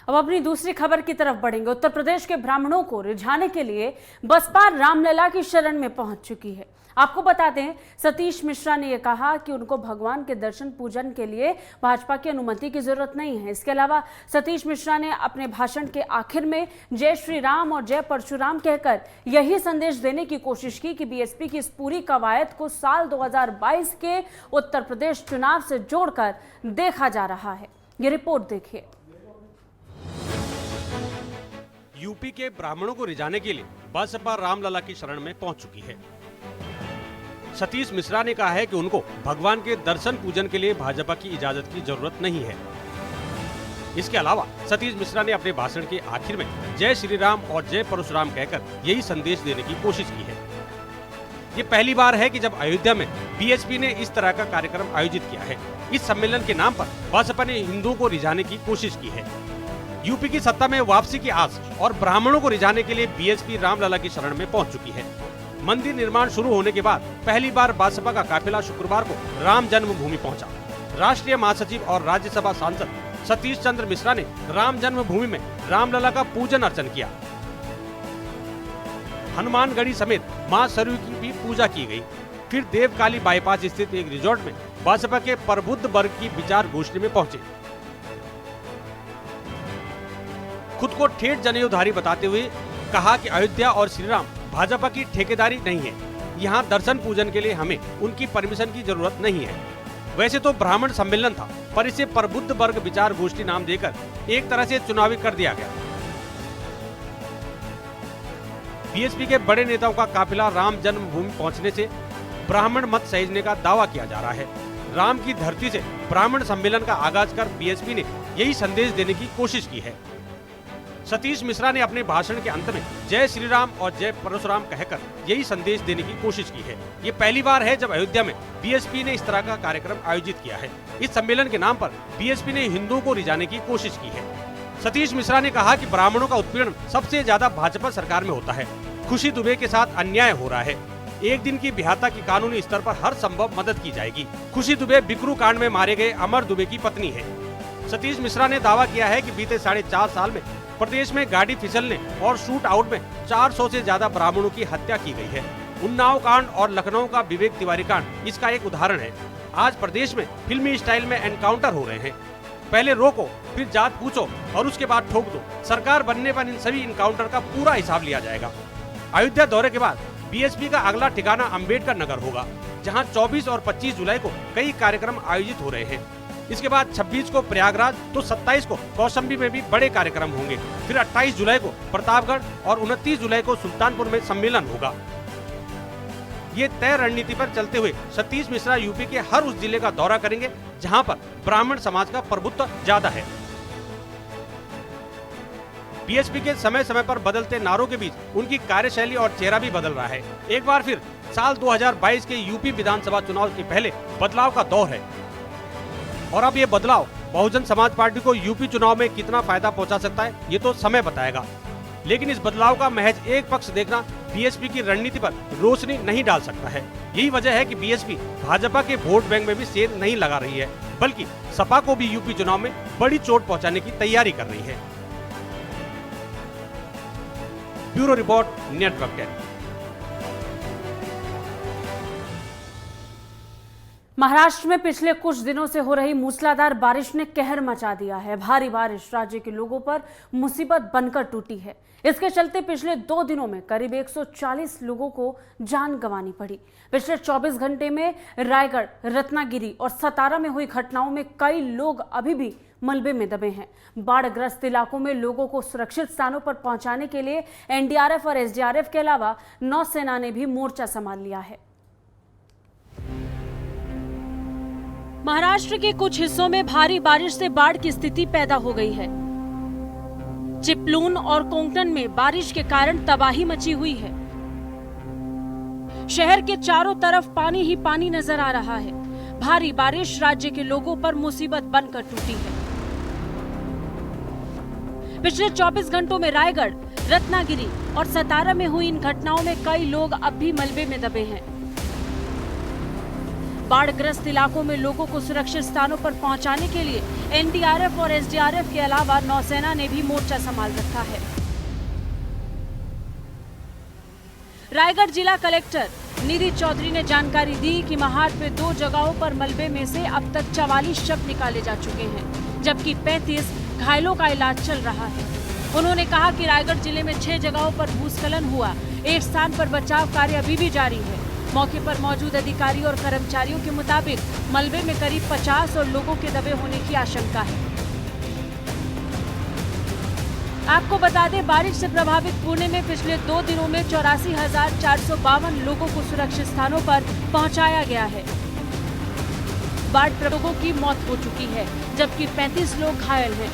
अब अपनी दूसरी खबर की तरफ बढ़ेंगे। उत्तर प्रदेश के ब्राह्मणों को रिझाने के लिए बसपा रामलला की शरण में पहुंच चुकी है। आपको बता दें, सतीश मिश्रा ने यह कहा कि उनको भगवान के दर्शन पूजन के लिए भाजपा की अनुमति की जरूरत नहीं है। इसके अलावा सतीश मिश्रा ने अपने भाषण के आखिर में जय श्री राम और जय परशुराम कहकर यही संदेश देने की कोशिश की कि बीएसपी की इस पूरी कवायद को साल 2022 के उत्तर प्रदेश चुनाव से जोड़कर देखा जा रहा है। ये रिपोर्ट देखिए। यूपी के ब्राह्मणों को रिझाने के लिए बसपा रामलला की शरण में पहुंच चुकी है। सतीश मिश्रा ने कहा है कि उनको भगवान के दर्शन पूजन के लिए भाजपा की इजाजत की जरूरत नहीं है। इसके अलावा सतीश मिश्रा ने अपने भाषण के आखिर में जय श्री राम और जय परशुराम कहकर यही संदेश देने की कोशिश की है। ये पहली बार है कि जब अयोध्या में बीएसपी ने इस तरह का कार्यक्रम आयोजित किया है। इस सम्मेलन के नाम पर बसपा ने हिंदुओं को रिझाने की कोशिश की है। यूपी की सत्ता में वापसी की आस और ब्राह्मणों को रिझाने के लिए बीएसपी रामलला की शरण में पहुंच चुकी है। मंदिर निर्माण शुरू होने के बाद पहली बार बसपा का काफिला शुक्रवार को राम जन्मभूमि पहुंचा। राष्ट्रीय महासचिव और राज्यसभा सांसद सतीश चंद्र मिश्रा ने राम जन्मभूमि में रामलला का पूजन अर्चन किया। हनुमानगढ़ी समेत मां सरयू की भी पूजा की गई। फिर देवकाली बाईपास स्थित एक रिजॉर्ट में बसपा के प्रबुद्ध वर्ग की विचार गोष्ठी में पहुंचे। खुद को ठेठ जनेऊधारी बताते हुए कहा कि अयोध्या और श्रीराम भाजपा की ठेकेदारी नहीं है। यहाँ दर्शन पूजन के लिए हमें उनकी परमिशन की जरूरत नहीं है। वैसे तो ब्राह्मण सम्मेलन था, पर इसे प्रबुद्ध वर्ग विचार गोष्ठी नाम देकर एक तरह से चुनावी कर दिया गया। बीएसपी के बड़े नेताओं का काफिला राम जन्मभूमि पहुंचने से ब्राह्मण मत सहेजने का दावा किया जा रहा है। राम की धरती से ब्राह्मण सम्मेलन का आगाज कर बीएसपी ने यही संदेश देने की कोशिश की है। सतीश मिश्रा ने अपने भाषण के अंत में जय श्री राम और जय परशुराम कहकर यही संदेश देने की कोशिश की है। ये पहली बार है जब अयोध्या में बीएसपी ने इस तरह का कार्यक्रम आयोजित किया है। इस सम्मेलन के नाम पर बीएसपी ने हिंदुओं को रिझाने की कोशिश की है। सतीश मिश्रा ने कहा कि ब्राह्मणों का उत्पीड़न सबसे ज्यादा भाजपा सरकार में होता है। खुशी दुबे के साथ अन्याय हो रहा है। एक दिन की बिहाता की कानूनी स्तर पर हर संभव मदद की जाएगी। खुशी दुबे बिकरू कांड में मारे गए अमर दुबे की पत्नी है। सतीश मिश्रा ने दावा किया है कि बीते 4.5 साल में प्रदेश में गाड़ी फिसलने और शूट आउट में 400 से ज्यादा ब्राह्मणों की हत्या की गई है। उन्नाव कांड और लखनऊ का विवेक तिवारी कांड इसका एक उदाहरण है। आज प्रदेश में फिल्मी स्टाइल में एनकाउंटर हो रहे हैं। पहले रोको, फिर जात पूछो और उसके बाद ठोक दो। सरकार बनने पर इन सभी इनकाउंटर का पूरा हिसाब लिया जाएगा। अयोध्या दौरे के बाद बीएसपी का अगला ठिकाना अम्बेडकर नगर होगा, जहां 24 और 25 जुलाई को कई कार्यक्रम आयोजित हो रहे हैं। इसके बाद 26 को प्रयागराज तो 27 को कौशाम्बी में भी बड़े कार्यक्रम होंगे। फिर 28 जुलाई को प्रतापगढ़ और 29 जुलाई को सुल्तानपुर में सम्मेलन होगा। ये तय रणनीति पर चलते हुए सतीश मिश्रा यूपी के हर उस जिले का दौरा करेंगे जहां पर ब्राह्मण समाज का प्रभुत्व ज्यादा है। बीएसपी के समय समय पर बदलते नारों के बीच उनकी कार्यशैली और चेहरा भी बदल रहा है। एक बार फिर साल 2022 के यूपी विधानसभा चुनाव के पहले बदलाव का दौर है और अब ये बदलाव बहुजन समाज पार्टी को यूपी चुनाव में कितना फायदा पहुंचा सकता है, ये तो समय बताएगा। लेकिन इस बदलाव का महज एक पक्ष देखना बीएसपी की रणनीति पर रोशनी नहीं डाल सकता है। यही वजह है कि बीएसपी भाजपा के वोट बैंक में भी सेंध नहीं लगा रही है, बल्कि सपा को भी यूपी चुनाव में बड़ी चोट पहुंचाने की तैयारी कर रही है। Bureau report, network 10। महाराष्ट्र में पिछले कुछ दिनों से हो रही मूसलाधार बारिश ने कहर मचा दिया है। भारी बारिश राज्य के लोगों पर मुसीबत बनकर टूटी है। इसके चलते पिछले 2 दिनों में करीब 140 लोगों को जान गंवानी पड़ी। पिछले 24 घंटे में रायगढ़, रत्नागिरी और सतारा में हुई घटनाओं में कई लोग अभी भी मलबे में दबे हैं। बाढ़ग्रस्त इलाकों में लोगों को सुरक्षित स्थानों पर पहुंचाने के लिए एनडीआरएफ और एसडीआरएफ के अलावा नौसेना ने भी मोर्चा संभाल लिया है। महाराष्ट्र के कुछ हिस्सों में भारी बारिश से बाढ़ की स्थिति पैदा हो गई है। चिपलून और कोंकण में बारिश के कारण तबाही मची हुई है। शहर के चारों तरफ पानी ही पानी नजर आ रहा है। भारी बारिश राज्य के लोगों पर मुसीबत बनकर टूटी है। पिछले 24 घंटों में रायगढ़, रत्नागिरी और सतारा में हुई इन घटनाओं में कई लोग अब भी मलबे में दबे हैं। बाढ़ग्रस्त इलाकों में लोगों को सुरक्षित स्थानों पर पहुंचाने के लिए एनडीआरएफ और एसडीआरएफ के अलावा नौसेना ने भी मोर्चा संभाल रखा है। रायगढ़ जिला कलेक्टर निधि चौधरी ने जानकारी दी कि महाट में 2 जगहों पर मलबे में से अब तक 44 शव निकाले जा चुके हैं, जबकि 35 घायलों का इलाज चल रहा है। उन्होंने कहा कि रायगढ़ जिले में 6 जगहों पर भूस्खलन हुआ, एक स्थान पर बचाव कार्य अभी भी जारी है। मौके पर मौजूद अधिकारी और कर्मचारियों के मुताबिक मलबे में करीब 50 और लोगों के दबे होने की आशंका है। आपको बता दें, बारिश से प्रभावित पुणे में पिछले 2 दिनों में 84,452 लोगों को सुरक्षित स्थानों पर पहुंचाया गया है। बाढ़ प्रभावित लोगों की मौत हो चुकी है, जबकि 35 लोग घायल हैं।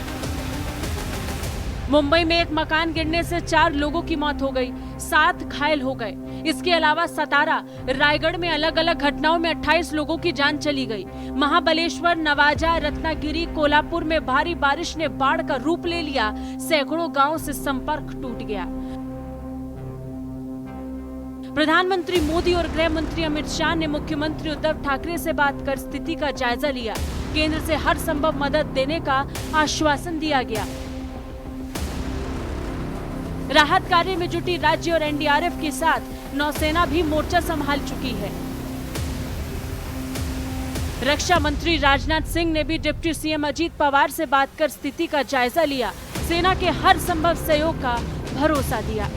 मुंबई में एक मकान गिरने से 4 लोगों की मौत हो गई, 7 घायल हो गए। इसके अलावा सतारा, रायगढ़ में अलग अलग घटनाओं में 28 लोगों की जान चली गई। महाबलेश्वर, नवाजा, रत्नागिरी, कोल्हापुर में भारी बारिश ने बाढ़ का रूप ले लिया, सैकड़ों गांवों से संपर्क टूट गया। प्रधानमंत्री मोदी और गृह मंत्री अमित शाह ने मुख्यमंत्री उद्धव ठाकरे से बात कर स्थिति का जायजा लिया। केंद्र से हर संभव मदद देने का आश्वासन दिया गया। राहत कार्य में जुटी राज्य और एनडीआरएफ के साथ नौसेना भी मोर्चा संभाल चुकी है। रक्षा मंत्री राजनाथ सिंह ने भी डिप्टी सीएम अजीत पवार से बात कर स्थिति का जायजा लिया, सेना के हर संभव सहयोग का भरोसा दिया।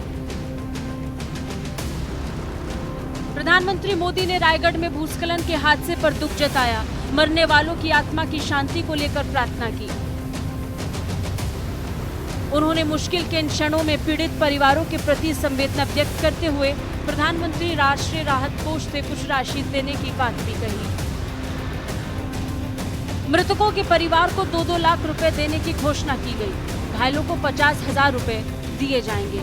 प्रधानमंत्री मोदी ने रायगढ़ में भूस्खलन के हादसे पर दुख जताया, मरने वालों की आत्मा की शांति को लेकर प्रार्थना की। उन्होंने मुश्किल के इन क्षणों में पीड़ित परिवारों के प्रति संवेदना व्यक्त करते हुए प्रधानमंत्री राष्ट्रीय राहत कोष से कुछ राशि देने की बात भी कही। मृतकों के परिवार को 2-2 लाख रुपए देने की घोषणा की गई। घायलों को 50,000 रुपए दिए जाएंगे।